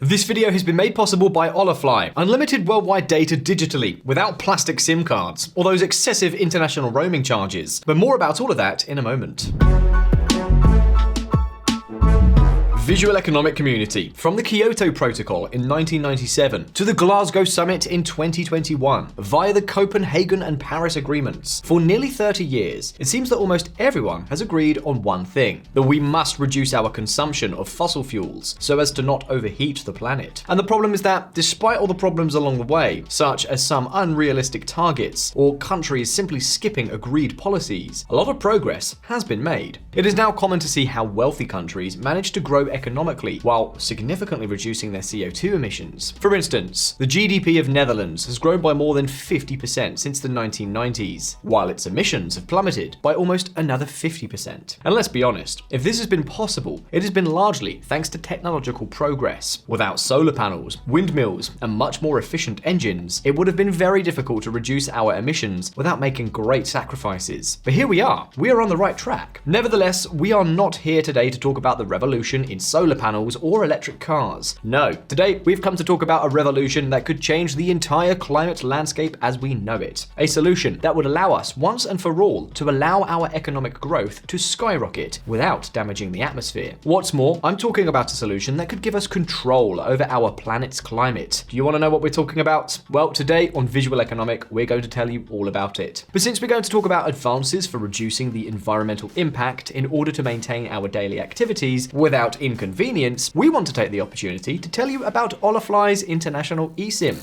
This video has been made possible by Olafly, unlimited worldwide data digitally, without plastic SIM cards, or those excessive international roaming charges. But more about all of that in a moment. Visualeconomik community. From the Kyoto Protocol in 1997 to the Glasgow Summit in 2021, via the Copenhagen and Paris agreements, for nearly 30 years, it seems that almost everyone has agreed on one thing: that we must reduce our consumption of fossil fuels so as to not overheat the planet. And the problem is that, despite all the problems along the way, such as some unrealistic targets or countries simply skipping agreed policies, a lot of progress has been made. It is now common to see how wealthy countries manage to grow economically while significantly reducing their CO2 emissions. For instance, the GDP of Netherlands has grown by more than 50% since the 1990s, while its emissions have plummeted by almost another 50%. And let's be honest, if this has been possible, it has been largely thanks to technological progress. Without solar panels, windmills, and much more efficient engines, it would have been very difficult to reduce our emissions without making great sacrifices. But here we are on the right track. Nevertheless, we are not here today to talk about the revolution in solar panels or electric cars. No, today we've come to talk about a revolution that could change the entire climate landscape as we know it. A solution that would allow us once and for all to allow our economic growth to skyrocket without damaging the atmosphere. What's more, I'm talking about a solution that could give us control over our planet's climate. Do you want to know what we're talking about? Well, today on Visualeconomik, we're going to tell you all about it. But since we're going to talk about advances for reducing the environmental impact in order to maintain our daily activities without inconvenience, we want to take the opportunity to tell you about Olafly's international eSIM.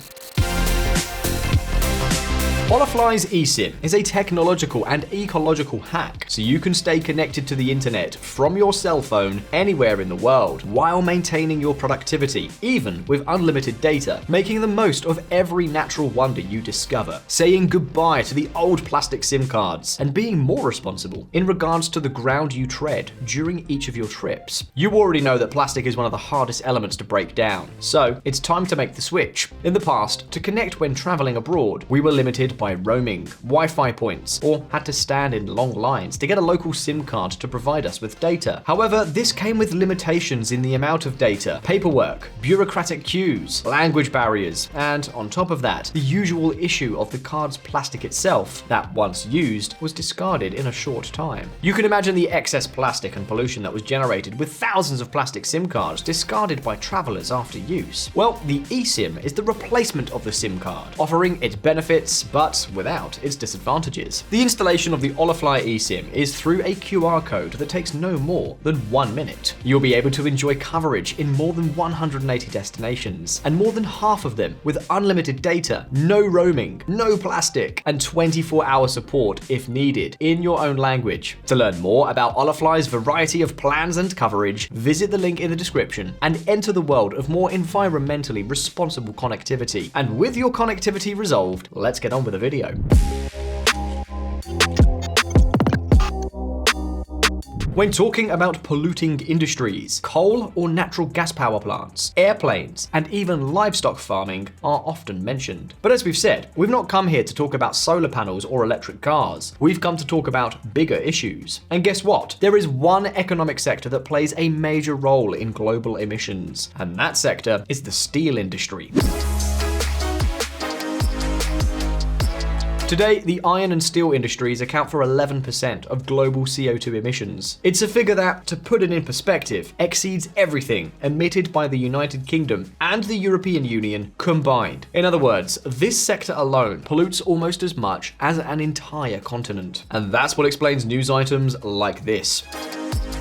Olafly's eSIM is a technological and ecological hack so you can stay connected to the internet from your cell phone anywhere in the world while maintaining your productivity, even with unlimited data, making the most of every natural wonder you discover, saying goodbye to the old plastic SIM cards, and being more responsible in regards to the ground you tread during each of your trips. You already know that plastic is one of the hardest elements to break down, so it's time to make the switch. In the past, to connect when traveling abroad, we were limited by roaming, Wi-Fi points, or had to stand in long lines to get a local SIM card to provide us with data. However, this came with limitations in the amount of data, paperwork, bureaucratic queues, language barriers, and on top of that, the usual issue of the card's plastic itself that, once used, was discarded in a short time. You can imagine the excess plastic and pollution that was generated with thousands of plastic SIM cards discarded by travelers after use. Well, the eSIM is the replacement of the SIM card, offering its benefits but without its disadvantages. The installation of the Olafly eSIM is through a QR code that takes no more than 1 minute. You'll be able to enjoy coverage in more than 180 destinations, and more than half of them with unlimited data, no roaming, no plastic, and 24-hour support if needed in your own language. To learn more about Olafly's variety of plans and coverage, visit the link in the description and enter the world of more environmentally responsible connectivity. And with your connectivity resolved, let's get on with the video. When talking about polluting industries, coal or natural gas power plants, airplanes, and even livestock farming are often mentioned. But as we've said, we've not come here to talk about solar panels or electric cars. We've come to talk about bigger issues. And guess what? There is one economic sector that plays a major role in global emissions, and that sector is the steel industry. Today, the iron and steel industries account for 11% of global CO2 emissions. It's a figure that, to put it in perspective, exceeds everything emitted by the United Kingdom and the European Union combined. In other words, this sector alone pollutes almost as much as an entire continent. And that's what explains news items like this.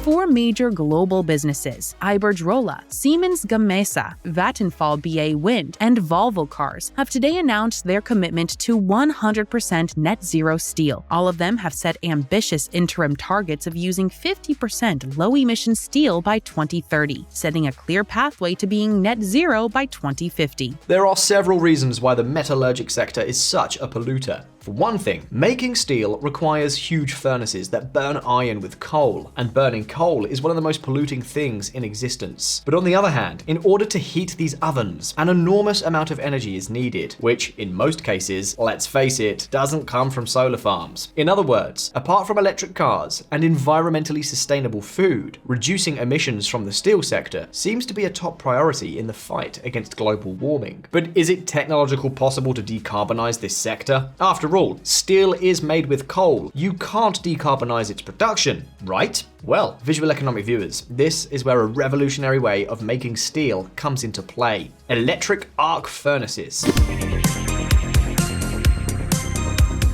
4 major global businesses, Iberdrola, Siemens Gamesa, Vattenfall BA Wind, and Volvo Cars, have today announced their commitment to 100% net zero steel. All of them have set ambitious interim targets of using 50% low-emission steel by 2030, setting a clear pathway to being net zero by 2050. There are several reasons why the metallurgic sector is such a polluter. For one thing, making steel requires huge furnaces that burn iron with coal, and burning coal is one of the most polluting things in existence. But on the other hand, in order to heat these ovens, an enormous amount of energy is needed, which in most cases, let's face it, doesn't come from solar farms. In other words, apart from electric cars and environmentally sustainable food, reducing emissions from the steel sector seems to be a top priority in the fight against global warming. But is it technologically possible to decarbonize this sector? After all, steel is made with coal. You can't decarbonize its production, right? Well, Visualeconomik viewers, this is where a revolutionary way of making steel comes into play: electric arc furnaces.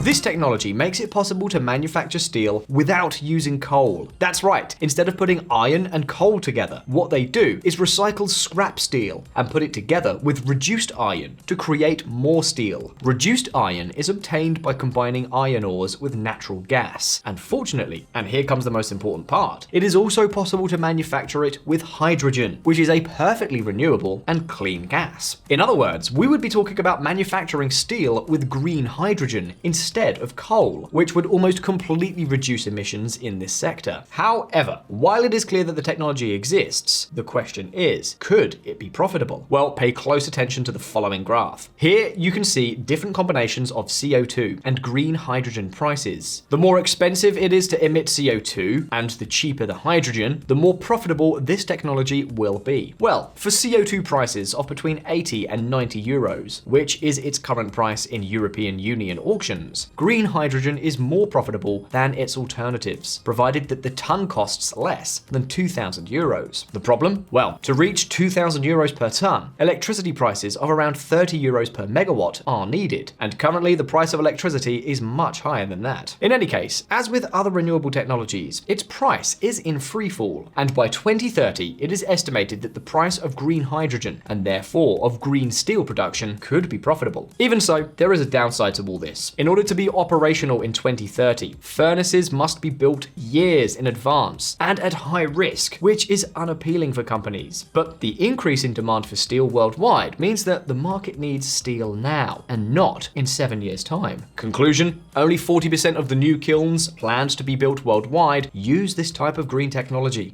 This technology makes it possible to manufacture steel without using coal. That's right, instead of putting iron and coal together, what they do is recycle scrap steel and put it together with reduced iron to create more steel. Reduced iron is obtained by combining iron ores with natural gas. And fortunately, and here comes the most important part, it is also possible to manufacture it with hydrogen, which is a perfectly renewable and clean gas. In other words, we would be talking about manufacturing steel with green hydrogen instead of coal, which would almost completely reduce emissions in this sector. However, while it is clear that the technology exists, the question is, could it be profitable? Well, pay close attention to the following graph. Here you can see different combinations of CO2 and green hydrogen prices. The more expensive it is to emit CO2 and the cheaper the hydrogen, the more profitable this technology will be. Well, for CO2 prices of between 80 and 90 euros, which is its current price in European Union auctions, green hydrogen is more profitable than its alternatives, provided that the ton costs less than 2,000 euros. The problem? Well, to reach 2,000 euros per ton, electricity prices of around 30 euros per megawatt are needed, and currently the price of electricity is much higher than that. In any case, as with other renewable technologies, its price is in freefall, and by 2030 it is estimated that the price of green hydrogen, and therefore of green steel production, could be profitable. Even so, there is a downside to all this. In order to be operational in 2030, furnaces must be built years in advance and at high risk, which is unappealing for companies. But the increase in demand for steel worldwide means that the market needs steel now and not in 7 years' time. Conclusion: only 40% of the new kilns planned to be built worldwide use this type of green technology.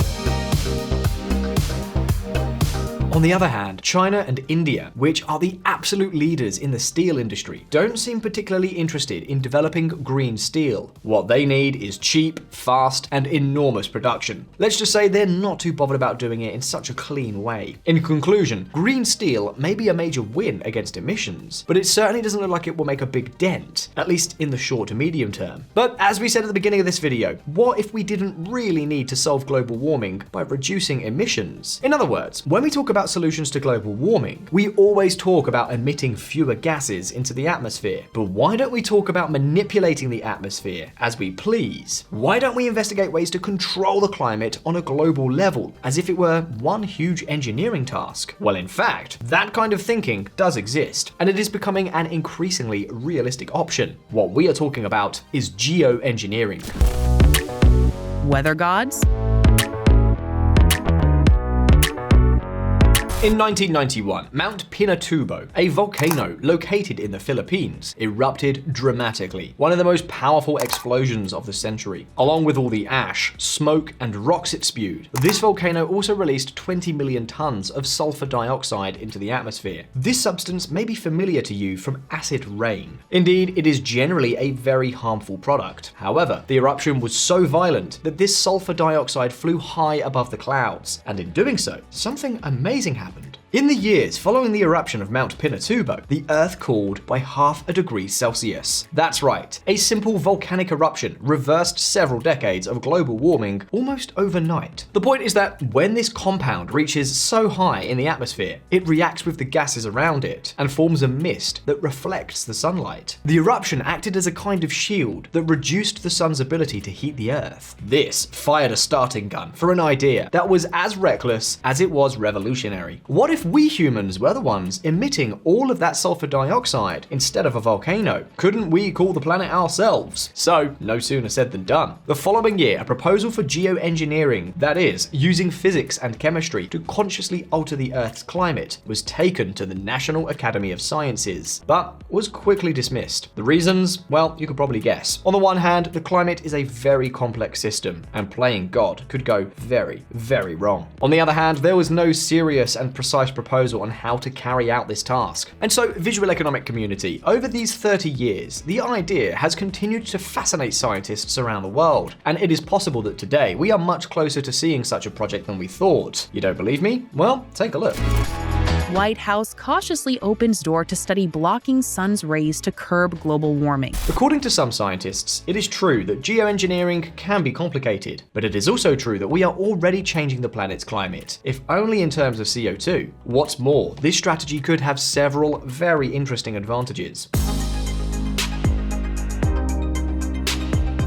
On the other hand, China and India, which are the absolute leaders in the steel industry, don't seem particularly interested in developing green steel. What they need is cheap, fast, and enormous production. Let's just say they're not too bothered about doing it in such a clean way. In conclusion, green steel may be a major win against emissions, but it certainly doesn't look like it will make a big dent, at least in the short to medium term. But as we said at the beginning of this video, what if we didn't really need to solve global warming by reducing emissions? In other words, when we talk about solutions to global warming, we always talk about emitting fewer gases into the atmosphere. But why don't we talk about manipulating the atmosphere as we please? Why don't we investigate ways to control the climate on a global level, as if it were one huge engineering task? Well, in fact, that kind of thinking does exist, and it is becoming an increasingly realistic option. What we are talking about is geoengineering. Weather gods? In 1991, Mount Pinatubo, a volcano located in the Philippines, erupted dramatically, one of the most powerful explosions of the century. Along with all the ash, smoke, and rocks it spewed, this volcano also released 20 million tons of sulfur dioxide into the atmosphere. This substance may be familiar to you from acid rain. Indeed, it is generally a very harmful product. However, the eruption was so violent that this sulfur dioxide flew high above the clouds, and in doing so, something amazing happened. In the years following the eruption of Mount Pinatubo, the Earth cooled by 0.5 degree Celsius. That's right, a simple volcanic eruption reversed several decades of global warming almost overnight. The point is that when this compound reaches so high in the atmosphere, it reacts with the gases around it and forms a mist that reflects the sunlight. The eruption acted as a kind of shield that reduced the sun's ability to heat the Earth. This fired a starting gun for an idea that was as reckless as it was revolutionary. What if if we humans were the ones emitting all of that sulfur dioxide instead of a volcano? Couldn't we cool the planet ourselves? So, no sooner said than done. The following year, a proposal for geoengineering, that is, using physics and chemistry to consciously alter the Earth's climate, was taken to the National Academy of Sciences, but was quickly dismissed. The reasons? Well, you could probably guess. On the one hand, the climate is a very complex system, and playing God could go very, very wrong. On the other hand, there was no serious and precise proposal on how to carry out this task. And so, Visualeconomik community, over these 30 years, the idea has continued to fascinate scientists around the world, and it is possible that today we are much closer to seeing such a project than we thought. You don't believe me? Well, take a look. White House cautiously opens door to study blocking sun's rays to curb global warming. According to some scientists, it is true that geoengineering can be complicated, but it is also true that we are already changing the planet's climate, if only in terms of CO2. What's more, this strategy could have several very interesting advantages.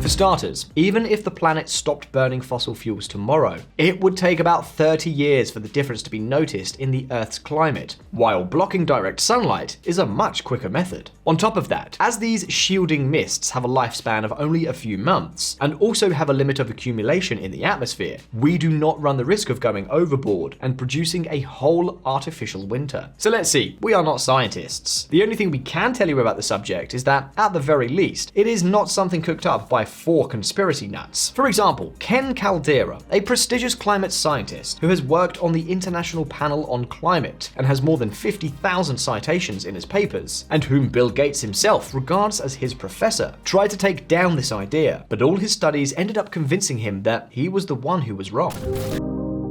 For starters, even if the planet stopped burning fossil fuels tomorrow, it would take about 30 years for the difference to be noticed in the Earth's climate, while blocking direct sunlight is a much quicker method. On top of that, as these shielding mists have a lifespan of only a few months, and also have a limit of accumulation in the atmosphere, we do not run the risk of going overboard and producing a whole artificial winter. So let's see, we are not scientists. The only thing we can tell you about the subject is that, at the very least, it is not something cooked up by 4 conspiracy nuts. For example, Ken Caldeira, a prestigious climate scientist who has worked on the International Panel on Climate and has more than 50,000 citations in his papers, and whom Bill Gates himself regards as his professor, tried to take down this idea, but all his studies ended up convincing him that he was the one who was wrong.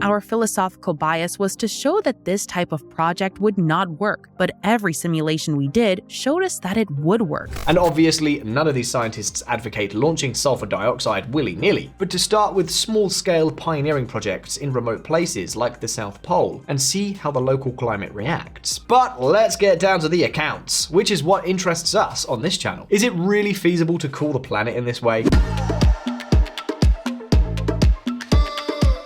Our philosophical bias was to show that this type of project would not work, but every simulation we did showed us that it would work. And obviously, none of these scientists advocate launching sulfur dioxide willy-nilly, but to start with small-scale pioneering projects in remote places like the South Pole and see how the local climate reacts. But let's get down to the accounts, which is what interests us on this channel. Is it really feasible to cool the planet in this way?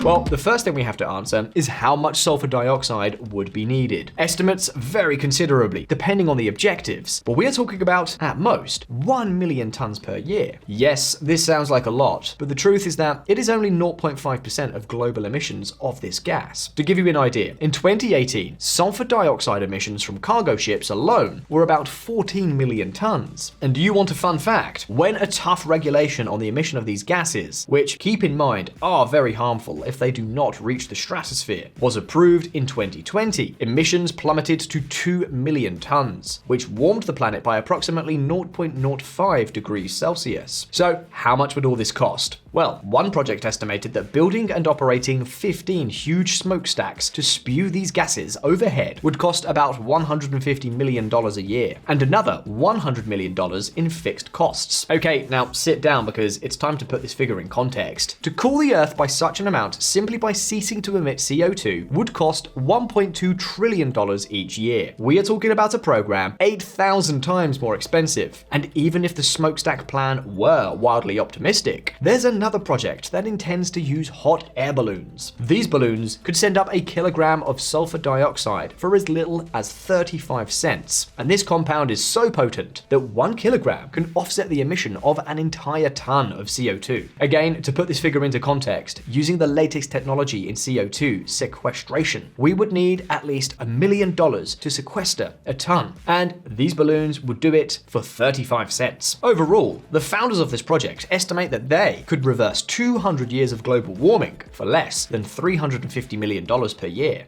Well, the first thing we have to answer is how much sulfur dioxide would be needed. Estimates vary considerably, depending on the objectives, but we are talking about, at most, 1 million tons per year. Yes, this sounds like a lot, but the truth is that it is only 0.5% of global emissions of this gas. To give you an idea, in 2018, sulfur dioxide emissions from cargo ships alone were about 14 million tons. And do you want a fun fact? When a tough regulation on the emission of these gases, which, keep in mind, are very harmful if they do not reach the stratosphere, was approved in 2020, emissions plummeted to 2 million tons, which warmed the planet by approximately 0.05 degrees Celsius. So, how much would all this cost? Well, one project estimated that building and operating 15 huge smokestacks to spew these gases overhead would cost about $150 million a year, and another $100 million in fixed costs. Okay, now sit down because it's time to put this figure in context. To cool the Earth by such an amount simply by ceasing to emit CO2 would cost $1.2 trillion each year. We are talking about a program 8,000 times more expensive, and even if the smokestack plan were wildly optimistic, there's another project that intends to use hot air balloons. These balloons could send up a kilogram of sulfur dioxide for as little as 35 cents, and this compound is so potent that 1 kilogram can offset the emission of an entire ton of CO2. Again, to put this figure into context, using the latest technology in CO2 sequestration, we would need at least $1 million to sequester a ton, and these balloons would do it for 35 cents. Overall, the founders of this project estimate that they could reverse 200 years of global warming for less than $350 million per year.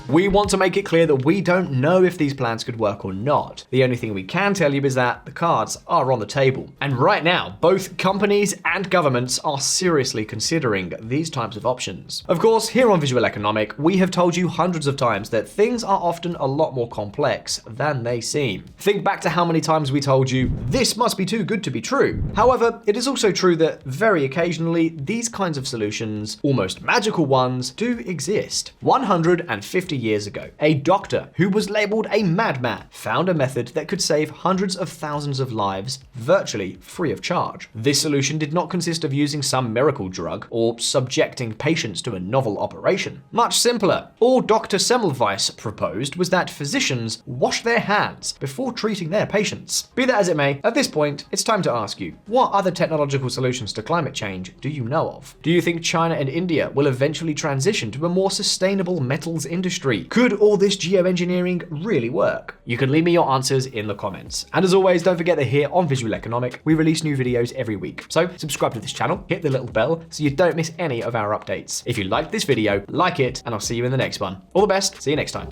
We want to make it clear that we don't know if these plans could work or not. The only thing we can tell you is that the cards are on the table. And right now, both companies and governments are seriously considering these types of options. Of course, here on Visualeconomik, we have told you hundreds of times that things are often a lot more complex than they seem. Think back to how many times we told you, this must be too good to be true. However, it is also true that very occasionally, these kinds of solutions, almost magical ones, do exist. 150 years ago, a doctor who was labeled a madman found a method that could save hundreds of thousands of lives virtually free of charge. This solution did not consist of using some miracle drug or subjecting patients to a novel operation. Much simpler. All Dr. Semmelweis proposed was that physicians wash their hands before treating their patients. Be that as it may, at this point, it's time to ask you, what other technological solutions to climate change do you know of? Do you think China and India will eventually transition to a more sustainable metals industry? Could all this geoengineering really work? You can leave me your answers in the comments. And as always, don't forget that here on Visualeconomik, we release new videos every week. So subscribe to this channel, hit the little bell so you don't miss any of our updates. If you liked this video, like it, and I'll see you in the next one. All the best, see you next time.